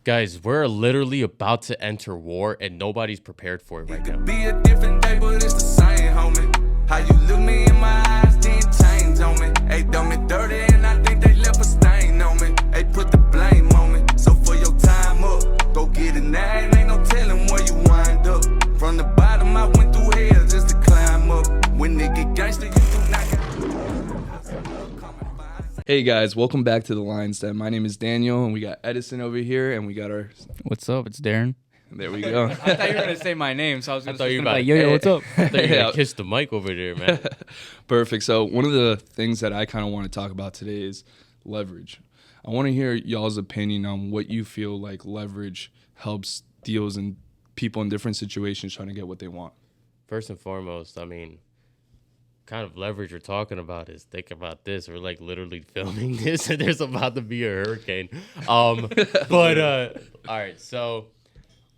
Guys, we're literally about to enter war and nobody's prepared for it right now. Be a different day, but it's the same, homie. How you look me in my eyes didn't change on me. They done me dirty and I think they left a stain on me. They put the blame on me. So for your time up, go get it now. And ain't no telling where you wind up. From the bottom, I went through hell just to climb up. When they get gangster, you do not got. Hey guys, welcome back to the Lion's Den. My name is Daniel, and we got Edison over here, and we got our. What's up? It's Darren. There we go. I thought you were gonna say my name, so I was gonna say about like, yo, what's up? I thought you were gonna kiss the mic over there, man. Perfect. So one of the things that I kind of want to talk about today is leverage. I want to hear y'all's opinion on what you feel like leverage helps deals and people in different situations trying to get what they want. First and foremost, I mean, kind of leverage we're talking about is think about this. We're like literally filming this and there's about to be a hurricane. All right. So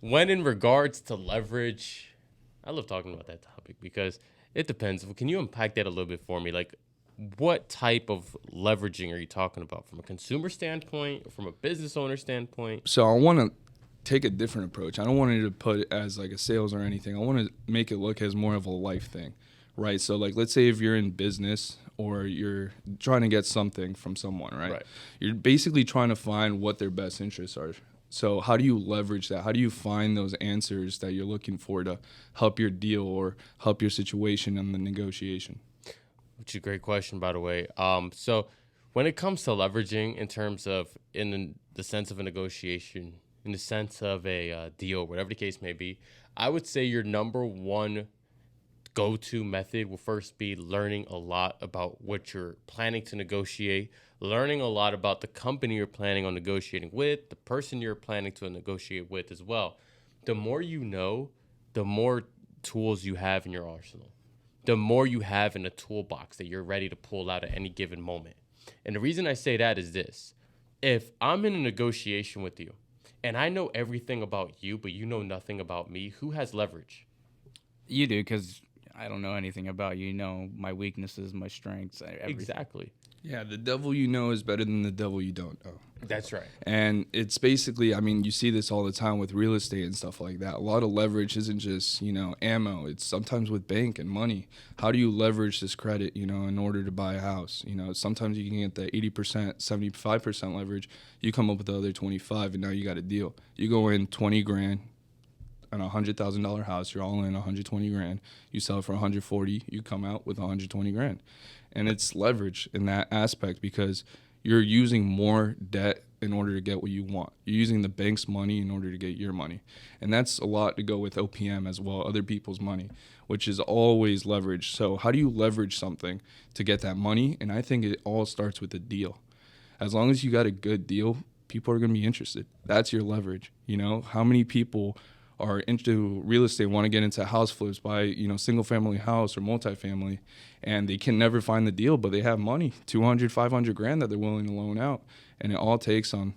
when in regards to leverage, I love talking about that topic because it depends. Can you unpack that a little bit for me? Like what type of leveraging are you talking about from a consumer standpoint or from a business owner standpoint? So I want to take a different approach. I don't want to put it as like a sales or anything. I want to make it look as more of a life thing. Right. So like, let's say if you're in business or you're trying to get something from someone, right? You're basically trying to find what their best interests are. So how do you leverage that? How do you find those answers that you're looking for to help your deal or help your situation in the negotiation? Which is a great question, by the way. So when it comes to leveraging in terms of in the sense of a negotiation, in the sense of a deal, whatever the case may be, I would say your number one go-to method will first be learning a lot about what you're planning to negotiate, learning a lot about the company you're planning on negotiating with, the person you're planning to negotiate with as well. The more you know, the more tools you have in your arsenal, the more you have in a toolbox that you're ready to pull out at any given moment. And the reason I say that is this. If I'm in a negotiation with you and I know everything about you, but you know nothing about me, who has leverage? You do, because I don't know anything about you. You know my weaknesses, my strengths, everything. Exactly. Yeah, the devil you know is better than the devil you don't know. That's right. And it's basically, I mean, you see this all the time with real estate and stuff like that. A lot of leverage isn't just, ammo. It's sometimes with bank and money. How do you leverage this credit, in order to buy a house? Sometimes you can get the 80%, 75% leverage. You come up with the other 25 and now you got a deal. You go in 20 grand. On a $100,000 house, you're all in 120 grand. You sell it for 140, you come out with 120 grand. And it's leverage in that aspect because you're using more debt in order to get what you want. You're using the bank's money in order to get your money. And that's a lot to go with OPM as well, other people's money, which is always leverage. So how do you leverage something to get that money? And I think it all starts with a deal. As long as you got a good deal, people are going to be interested. That's your leverage. How many people are into real estate, want to get into house flips, buy, single family house or multifamily, and they can never find the deal, but they have money, 200, 500 grand that they're willing to loan out. And it all takes on,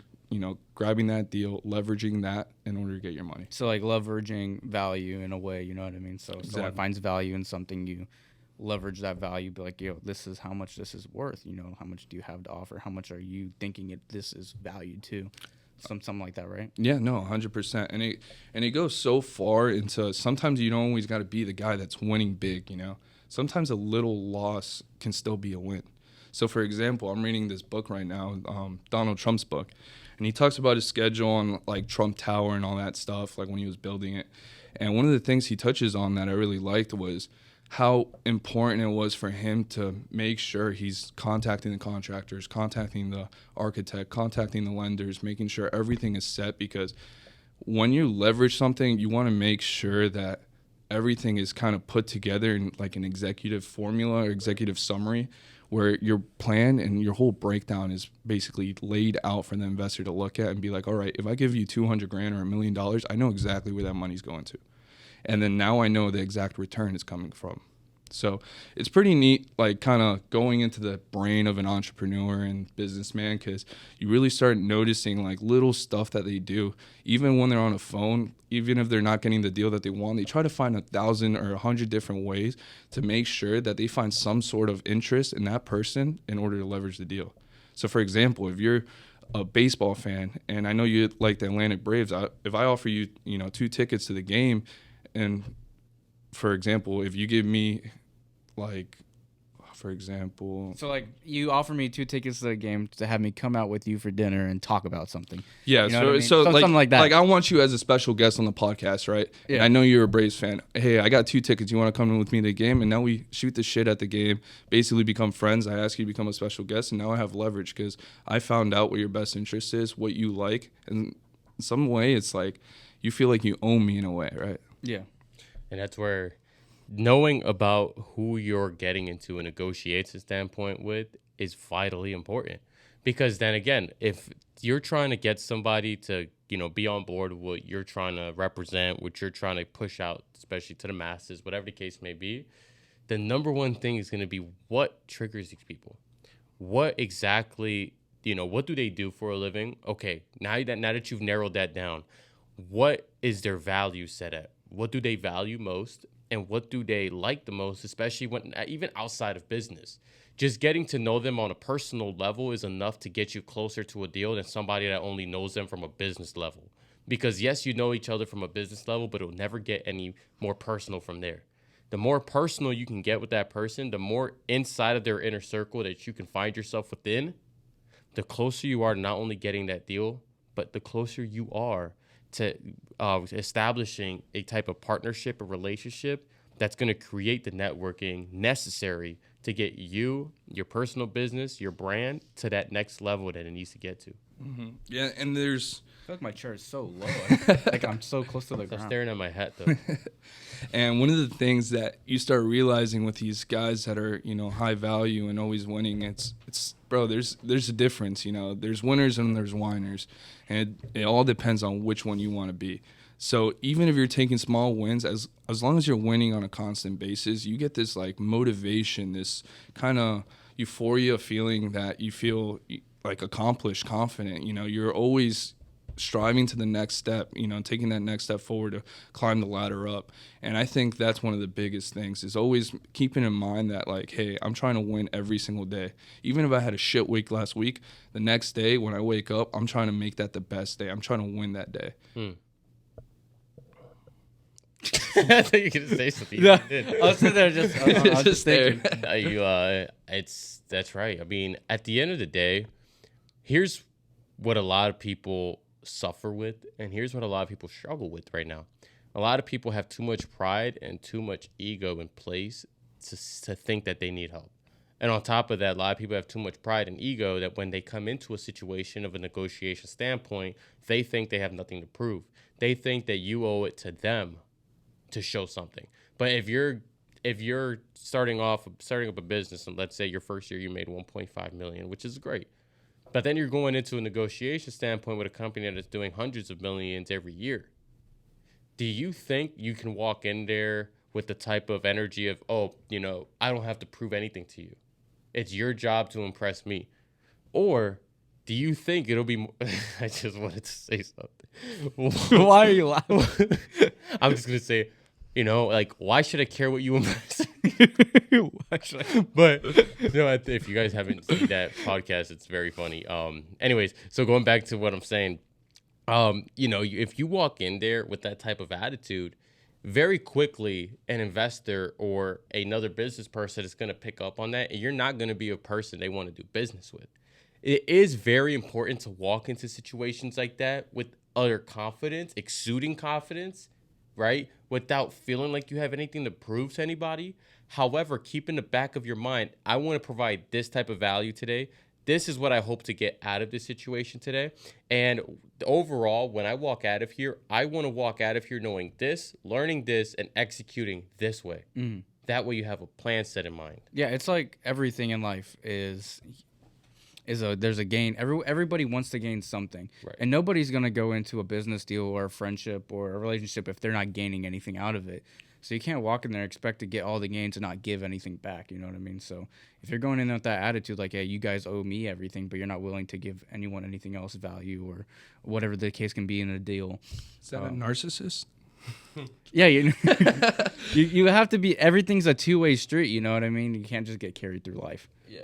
grabbing that deal, leveraging that in order to get your money. So like leveraging value in a way, you know what I mean? So Exactly. someone finds value in something, you leverage that value, be like, yo, this is how much this is worth, how much do you have to offer? How much are you thinking this is valued to? Something like that, right? Yeah, no, 100%. And it goes so far into sometimes you don't always got to be the guy that's winning big, Sometimes a little loss can still be a win. So, for example, I'm reading this book right now, Donald Trump's book, and he talks about his schedule on like Trump Tower and all that stuff, like when he was building it. And one of the things he touches on that I really liked was how important it was for him to make sure he's contacting the contractors, contacting the architect, contacting the lenders, making sure everything is set, because when you leverage something, you want to make sure that everything is kind of put together in like an executive formula or executive summary where your plan and your whole breakdown is basically laid out for the investor to look at and be like, all right, if I give you 200 grand or $1 million, I know exactly where that money's going to. And then now I know the exact return is coming from. So it's pretty neat, like kind of going into the brain of an entrepreneur and businessman, because you really start noticing like little stuff that they do. Even when they're on a phone, even if they're not getting the deal that they want, they try to find 1,000 or 100 different ways to make sure that they find some sort of interest in that person in order to leverage the deal. So for example, if you're a baseball fan, and I know you like the Atlantic Braves. If I offer you, 2 tickets to the game, and for example, if you give me, like, for example, So like you offer me 2 tickets to the game to have me come out with you for dinner and talk about something. yeah, You know what I mean? so like, something like that. Like I want you as a special guest on the podcast, right? Yeah. And I know you're a Braves fan. Hey, I got 2 tickets. You want to come in with me to the game? And now we shoot the shit at the game, basically become friends. I ask you to become a special guest, and now I have leverage because I found out what your best interest is, what you like, and in some way it's like you feel like you own me in a way, right? Yeah. And that's where knowing about who you're getting into a negotiation standpoint with is vitally important. Because then again, if you're trying to get somebody to, be on board with what you're trying to represent, what you're trying to push out, especially to the masses, whatever the case may be, the number one thing is going to be what triggers these people. What exactly, what do they do for a living? Okay, now that you've narrowed that down, what is their value set at? What do they value most? And what do they like the most, especially when even outside of business? Just getting to know them on a personal level is enough to get you closer to a deal than somebody that only knows them from a business level. Because yes, you know each other from a business level, but it'll never get any more personal from there. The more personal you can get with that person, the more inside of their inner circle that you can find yourself within, the closer you are to not only getting that deal, but the closer you are to establishing a type of partnership or relationship that's going to create the networking necessary to get you, your personal business, your brand to that next level that it needs to get to. Mm-hmm. Yeah, and there's... I feel like my chair is so low. Like I'm so close to the I'm ground. staring at my hat, though. And one of the things that you start realizing with these guys that are, high value and always winning, it's bro, there's a difference, There's winners and there's whiners. And it all depends on which one you want to be. So even if you're taking small wins, as long as you're winning on a constant basis, you get this like motivation, this kind of euphoria feeling that you feel like accomplished, confident. You're always striving to the next step, taking that next step forward to climb the ladder up. And I think that's one of the biggest things is always keeping in mind that like, hey, I'm trying to win every single day. Even if I had a shit week last week, the next day when I wake up, I'm trying to make that the best day. I'm trying to win that day. I thought you were going to say something. Yeah. I was sitting there I was just thinking. That's right. I mean, at the end of the day, here's what a lot of people suffer with, and here's what a lot of people struggle with right now. A lot of people have too much pride and too much ego in place to think that they need help. And on top of that, a lot of people have too much pride and ego that when they come into a situation of a negotiation standpoint, they think they have nothing to prove. They think that you owe it to them to show something. But if you're starting up a business, and let's say your first year you made 1.5 million, which is great. But then you're going into a negotiation standpoint with a company that is doing hundreds of millions every year. Do you think you can walk in there with the type of energy of, I don't have to prove anything to you. It's your job to impress me. Or do you think it'll be I just wanted to say something. Why are you laughing? I'm just going to say, why should I care what you impress? Why should I? But if you guys haven't seen that podcast, it's very funny. Anyways, so going back to what I'm saying, if you walk in there with that type of attitude, very quickly an investor or another business person is going to pick up on that, and you're not going to be a person they want to do business with. It is very important to walk into situations like that with utter confidence, exuding confidence, right? Without feeling like you have anything to prove to anybody. However, keep in the back of your mind, I want to provide this type of value today. This is what I hope to get out of this situation today. And overall, when I walk out of here, I want to walk out of here knowing this, learning this, and executing this way. Mm-hmm. That way you have a plan set in mind. Yeah, it's like everything in life there's a gain. Everybody wants to gain something. Right. And nobody's going to go into a business deal or a friendship or a relationship if they're not gaining anything out of it. So you can't walk in there and expect to get all the gains and not give anything back. You know what I mean? So if you're going in with that attitude, like, hey, you guys owe me everything, but you're not willing to give anyone anything else value or whatever the case can be in a deal. Is that a narcissist? Yeah, you have to be, everything's a two-way street. You know what I mean? You can't just get carried through life. Yeah.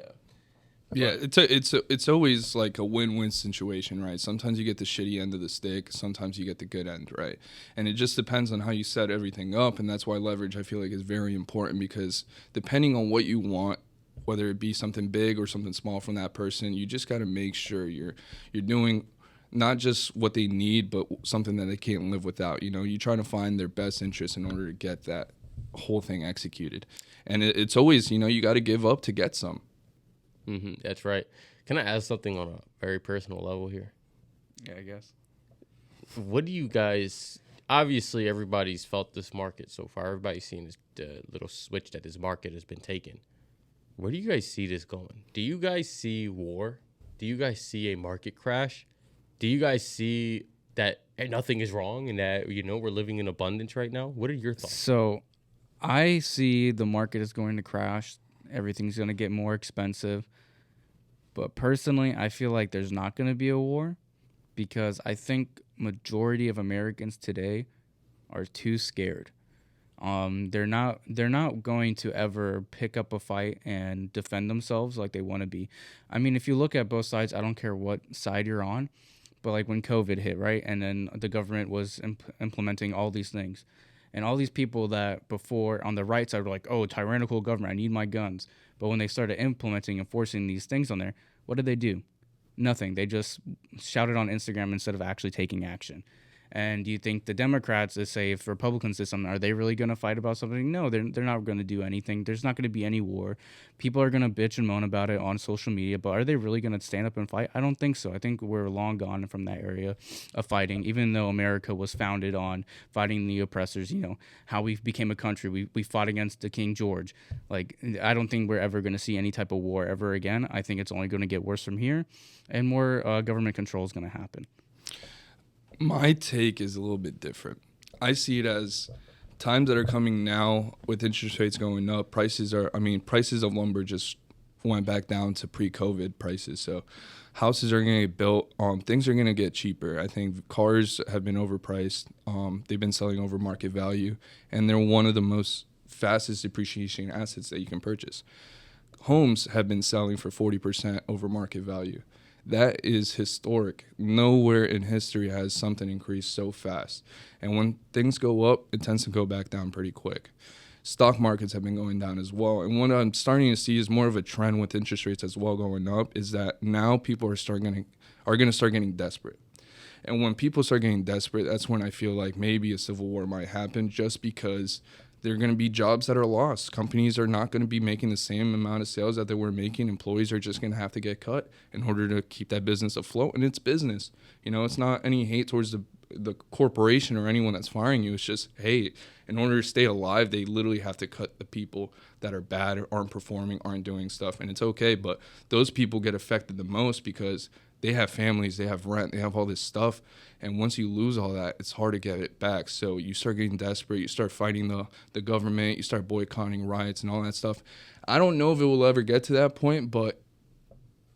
Yeah, it's always like a win-win situation, right? Sometimes you get the shitty end of the stick, sometimes you get the good end, right? And it just depends on how you set everything up, and that's why leverage, I feel like, is very important, because depending on what you want, whether it be something big or something small from that person, you just got to make sure you're doing not just what they need, but something that they can't live without. You know, you try to find their best interest in order to get that whole thing executed. And it's always, you know, you got to give up to get some. That's right. Can I ask something on a very personal level here? Yeah, I guess. What do you guys? Obviously, everybody's felt this market so far. Everybody's seen the little switch that this market has been taking. Where do you guys see this going? Do you guys see war? Do you guys see a market crash? Do you guys see that nothing is wrong and that, you know, we're living in abundance right now? What are your thoughts? So I see the market is going to crash. Everything's going to get more expensive. But personally, I feel like there's not going to be a war, because I think majority of Americans today are too scared. They're not going to ever pick up a fight and defend themselves like they want to be. I mean, if you look at both sides, I don't care what side you're on, but like when COVID hit, right? And then the government was implementing all these things. And all these people that before on the right side were like, oh, tyrannical government, I need my guns. But when they started implementing and forcing these things on there, what did they do? Nothing. They just shouted on Instagram instead of actually taking action. And do you think the Democrats, let's say if Republicans did something, are they really going to fight about something? No, they're not going to do anything. There's not going to be any war. People are going to bitch and moan about it on social media, but are they really going to stand up and fight? I don't think so. I think we're long gone from that area of fighting, even though America was founded on fighting the oppressors, you know, how we became a country. We fought against the King George. Like, I don't think we're ever going to see any type of war ever again. I think it's only going to get worse from here, and more government control is going to happen. My take is a little bit different. I see it as times that are coming now with interest rates going up. Prices of lumber just went back down to pre-COVID prices. So houses are going to get built. Things are going to get cheaper. I think cars have been overpriced. They've been selling over market value, and they're one of the most fastest depreciating assets that you can purchase. Homes have been selling for 40% over market value. That is historic. Nowhere in history has something increased so fast. And when things go up, it tends to go back down pretty quick. Stock markets have been going down as well. And what I'm starting to see is more of a trend with interest rates as well going up, is that now people are going to start getting desperate. And when people start getting desperate, that's when I feel like maybe a civil war might happen, just because there are going to be jobs that are lost. Companies are not going to be making the same amount of sales that they were making. Employees are just going to have to get cut in order to keep that business afloat. And it's business. You know, it's not any hate towards the corporation or anyone that's firing you. It's just, hey, in order to stay alive, they literally have to cut the people that are bad or aren't performing, aren't doing stuff. And it's okay, but those people get affected the most because they have families, they have rent, they have all this stuff. And once you lose all that, it's hard to get it back. So you start getting desperate. You start fighting the government. You start boycotting riots and all that stuff. I don't know if it will ever get to that point, but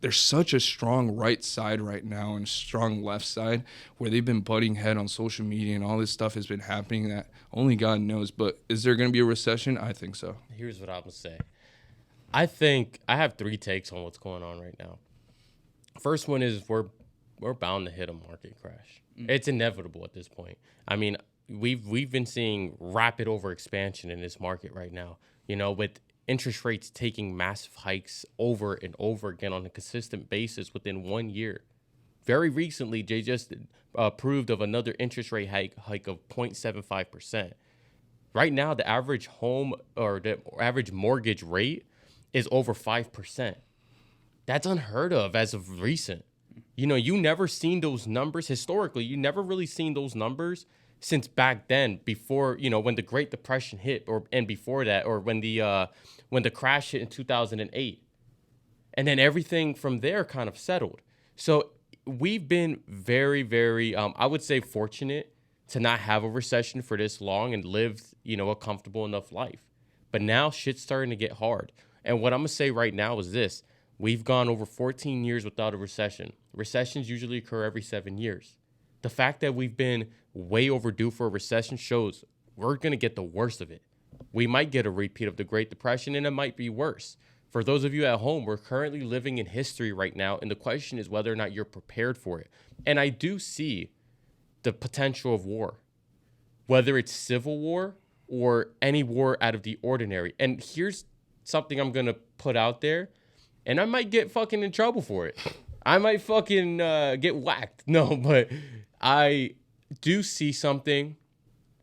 there's such a strong right side right now and strong left side where they've been butting head on social media and all this stuff has been happening that only God knows. But is there going to be a recession? I think so. Here's what I'm going to say. I think I have 3 takes on what's going on right now. First one is we're bound to hit a market crash. It's inevitable at this point. I mean, we've been seeing rapid overexpansion in this market right now. You know, with interest rates taking massive hikes over and over again on a consistent basis within 1 year. Very recently, they just approved of another interest rate hike of 0.75%. Right now, the average home or the average mortgage rate is over 5%. That's unheard of as of recent. You know, you never seen those numbers historically. You never really seen those numbers since back then, before, you know, when the Great Depression hit, and before that, or when the crash hit in 2008. And then everything from there kind of settled. So we've been very, very, I would say, fortunate to not have a recession for this long and live, you know, a comfortable enough life. But now shit's starting to get hard. And what I'm going to say right now is this. We've gone over 14 years without a recession. Recessions usually occur every 7 years. The fact that we've been way overdue for a recession shows we're going to get the worst of it. We might get a repeat of the Great Depression, and it might be worse. For those of you at home, we're currently living in history right now, and the question is whether or not you're prepared for it. And I do see the potential of war, whether it's civil war or any war out of the ordinary. And here's something I'm going to put out there, and I might get fucking in trouble for it. I might fucking get whacked. No, but I do see something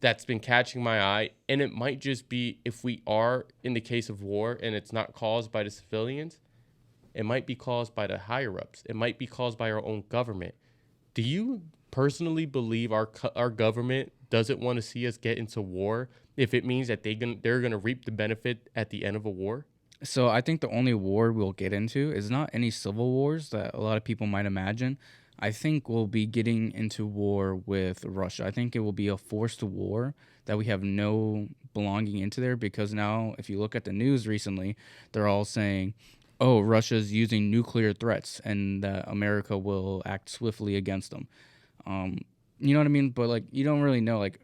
that's been catching my eye, and it might just be, if we are in the case of war and it's not caused by the civilians, it might be caused by the higher ups. It might be caused by our own government. Do you personally believe our government doesn't want to see us get into war if it means that they're gonna reap the benefit at the end of a war? So I think the only war we'll get into is not any civil wars that a lot of people might imagine. I think we'll be getting into war with Russia. I think it will be a forced war that we have no belonging into there, because now if you look at the news recently, they're all saying, oh, Russia's using nuclear threats and that America will act swiftly against them. You know what I mean? But like, you don't really know like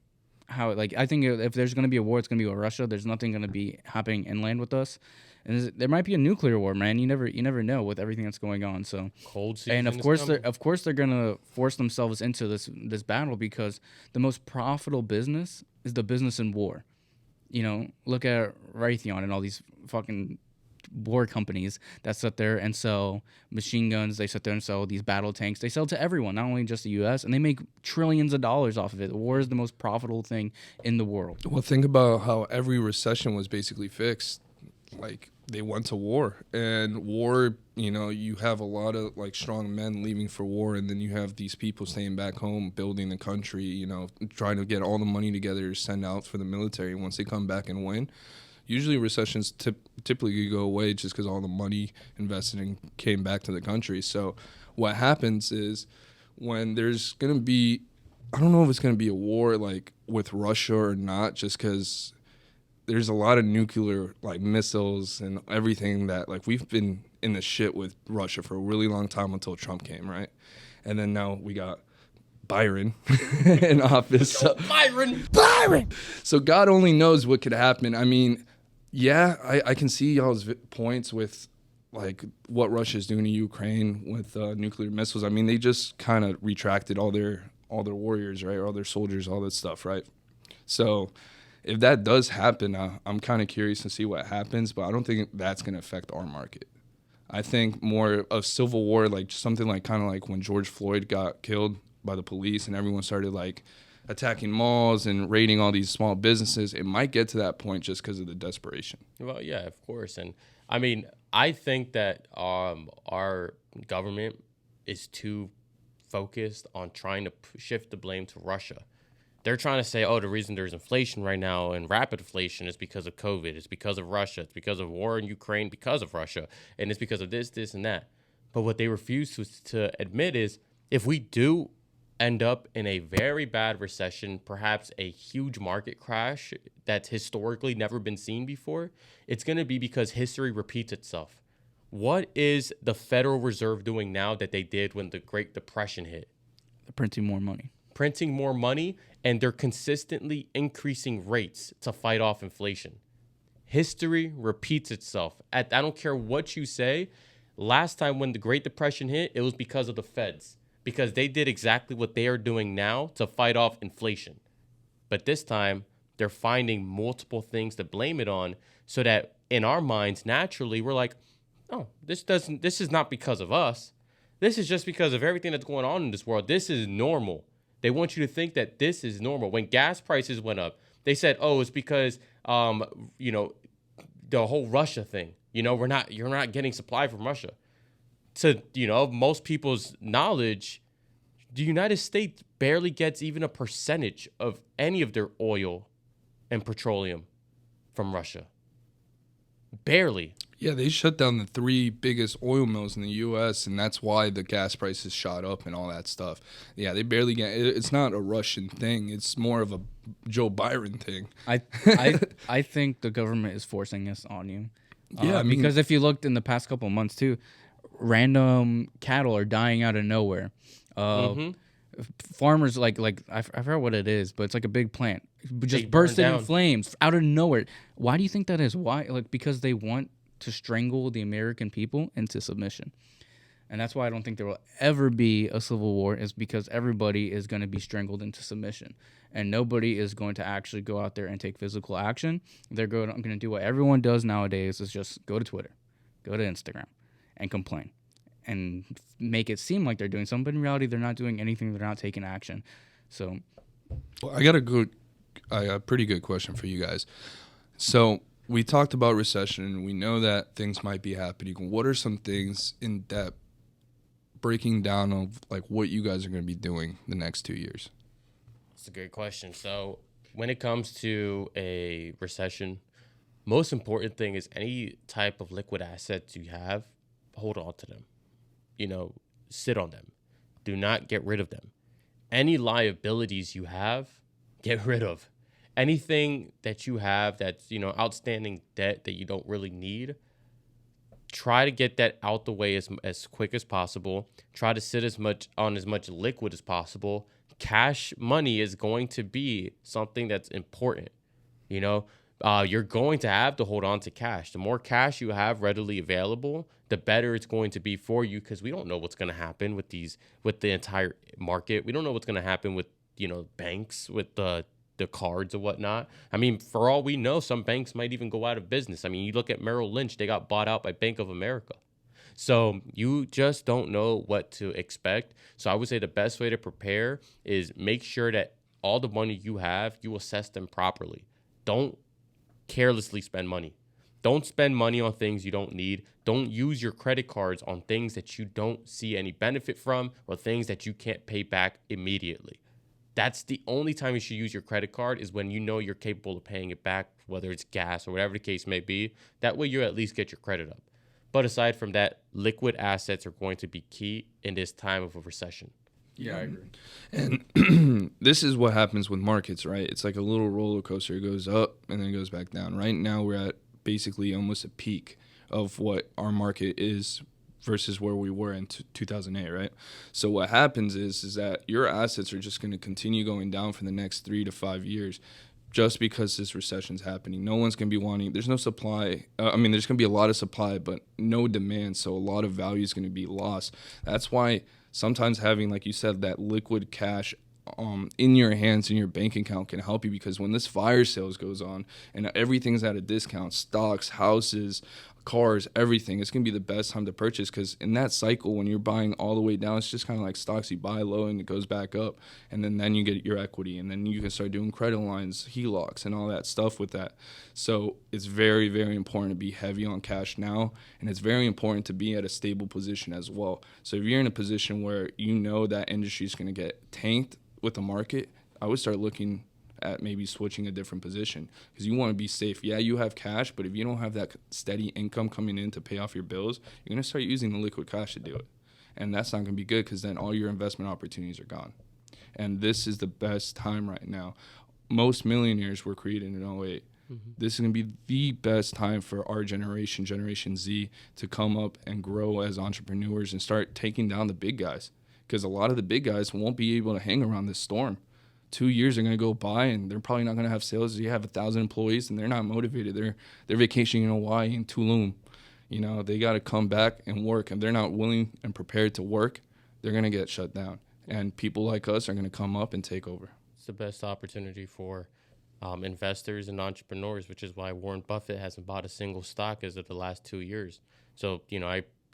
how, like, I think if there's going to be a war, it's going to be with Russia. There's nothing going to be happening inland with us. And there might be a nuclear war, man. You never know with everything that's going on. So Cold season. and of course they're gonna force themselves into this battle, because the most profitable business is the business in war. You know, look at Raytheon and all these fucking war companies that sit there and sell machine guns. They sit there and sell these battle tanks. They sell to everyone, not only just the U.S., and they make trillions of dollars off of it. War is the most profitable thing in the world. Well, think about how every recession was basically fixed. Like, they went to war, and war, you know, you have a lot of like strong men leaving for war, and then you have these people staying back home, building the country, you know, trying to get all the money together to send out for the military. Once they come back and win, usually recessions typically go away just because all the money invested in came back to the country. So what happens is, when there's going to be, I don't know if it's going to be a war like with Russia or not, just because there's a lot of nuclear like missiles and everything that, like, we've been in the shit with Russia for a really long time until Trump came, right? And then now we got Byron in office. So, Byron! So God only knows what could happen. I mean, yeah, I can see y'all's points with like what Russia's doing to Ukraine with nuclear missiles. I mean, they just kind of retracted all their warriors, right? All their soldiers, all that stuff, right? So if that does happen, I'm kind of curious to see what happens, but I don't think that's going to affect our market. I think more of civil war, like something like kind of like when George Floyd got killed by the police and everyone started like attacking malls and raiding all these small businesses. It might get to that point just because of the desperation. Well, yeah, of course. And I mean, I think that our government is too focused on trying to shift the blame to Russia. They're trying to say, oh, the reason there's inflation right now and rapid inflation is because of COVID. It's because of Russia. It's because of war in Ukraine because of Russia. And it's because of this, and that. But what they refuse to admit is, if we do end up in a very bad recession, perhaps a huge market crash that's historically never been seen before, it's going to be because history repeats itself. What is the Federal Reserve doing now that they did when the Great Depression hit? They're printing more money. Printing more money, and they're consistently increasing rates to fight off inflation. History repeats itself. I don't care what you say. Last time when the Great Depression hit, it was because of the Feds, because they did exactly what they are doing now to fight off inflation. But this time, they're finding multiple things to blame it on, so that in our minds, naturally, we're like, oh, this is not because of us. This is just because of everything that's going on in this world. This is normal. They want you to think that this is normal. When gas prices went up, they said, oh, it's because, the whole Russia thing. You know, you're not getting supply from Russia. To, most people's knowledge, the United States barely gets even a percentage of any of their oil and petroleum from Russia. Barely. Yeah, they shut down the 3 biggest oil mills in the U.S., and that's why the gas prices shot up and all that stuff. Yeah, they barely get. It's not a Russian thing. It's more of a Joe Byron thing. I think the government is forcing this on you. Yeah, because if you looked in the past couple of months too, random cattle are dying out of nowhere. Farmers like I forgot what it is, but it's like a big plant just bursting in flames out of nowhere. Why do you think that is? Why? Like, because they want to strangle the American people into submission. And that's why I don't think there will ever be a civil war, is because everybody is going to be strangled into submission. And nobody is going to actually go out there and take physical action. They're going to do what everyone does nowadays, is just go to Twitter, go to Instagram, and complain. And make it seem like they're doing something, but in reality, they're not doing anything. They're not taking action. So, well, I got a pretty good question for you guys. So we talked about recession. We know that things might be happening. What are some things in depth, breaking down of like what you guys are going to be doing the next 2 years? That's a great question. So when it comes to a recession, most important thing is any type of liquid assets you have, hold on to them. Sit on them. Do not get rid of them. Any liabilities you have, get rid of. Anything that you have that's, outstanding debt that you don't really need, try to get that out the way as quick as possible. Try to sit as much liquid as possible. Cash money is going to be something that's important. You're going to have to hold on to cash. The more cash you have readily available, the better it's going to be for you, because we don't know what's going to happen with the entire market. We don't know what's going to happen with, banks, with the cards and whatnot. I mean, for all we know, some banks might even go out of business. I mean, you look at Merrill Lynch, they got bought out by Bank of America. So you just don't know what to expect. So I would say the best way to prepare is make sure that all the money you have, you assess them properly. Don't carelessly spend money. Don't spend money on things you don't need. Don't use your credit cards on things that you don't see any benefit from, or things that you can't pay back immediately. That's the only time you should use your credit card, is when you're capable of paying it back, whether it's gas or whatever the case may be. That way you at least get your credit up. But aside from that, liquid assets are going to be key in this time of a recession. Yeah, I agree. And this is what happens with markets, right? It's like a little roller coaster. It goes up and then it goes back down. Right now we're at basically almost a peak of what our market is versus where we were in 2008, right? So what happens is that your assets are just going to continue going down for the next 3 to 5 years, just because this recession's happening. No one's going to be wanting, there's no supply. There's going to be a lot of supply, but no demand. So a lot of value is going to be lost. That's why sometimes having, like you said, that liquid cash in your hands, in your bank account, can help you, because when this fire sales goes on and everything's at a discount, stocks, houses, cars, everything, it's going to be the best time to purchase, because in that cycle, when you're buying all the way down, it's just kind of like stocks. You buy low and it goes back up, and then you get your equity, and then you can start doing credit lines, HELOCs, and all that stuff with that. So it's very, very important to be heavy on cash now, and it's very important to be at a stable position as well. So if you're in a position where you know that industry is going to get tanked with the market, I would start looking at maybe switching a different position, because you want to be safe. Yeah, you have cash, but if you don't have that steady income coming in to pay off your bills, you're going to start using the liquid cash to do it. And that's not going to be good, because then all your investment opportunities are gone. And this is the best time right now. Most millionaires were created in 2008. Mm-hmm. This is going to be the best time for our generation, Generation Z, to come up and grow as entrepreneurs and start taking down the big guys, because a lot of the big guys won't be able to hang around this storm. 2 years are going to go by, and they're probably not going to have sales. You have 1,000 employees, and they're not motivated. They're vacationing in Hawaii and Tulum. They got to come back and work. And they're not willing and prepared to work, they're going to get shut down. And people like us are going to come up and take over. It's the best opportunity for investors and entrepreneurs, which is why Warren Buffett hasn't bought a single stock as of the last 2 years. So,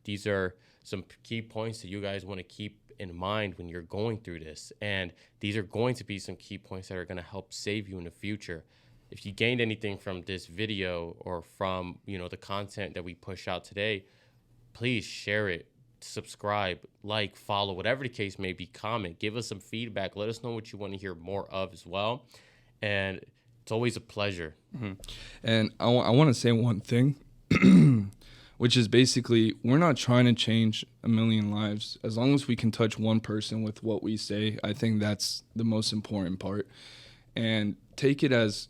these are some key points that you guys want to keep in mind when you're going through this, and these are going to be some key points that are going to help save you in the future. If you gained anything from this video or from the content that we push out today, please share it, subscribe, like, follow, whatever the case may be. Comment, give us some feedback, let us know what you want to hear more of as well, and it's always a pleasure. Mm-hmm. And I want to say one thing which is basically, we're not trying to change a million lives. As long as we can touch one person with what we say, I think that's the most important part. And take it as,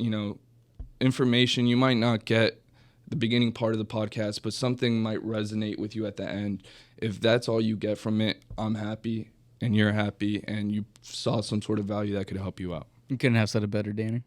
information. You might not get the beginning part of the podcast, but something might resonate with you at the end. If that's all you get from it, I'm happy and you're happy and you saw some sort of value that could help you out. You couldn't have said it better, Danny.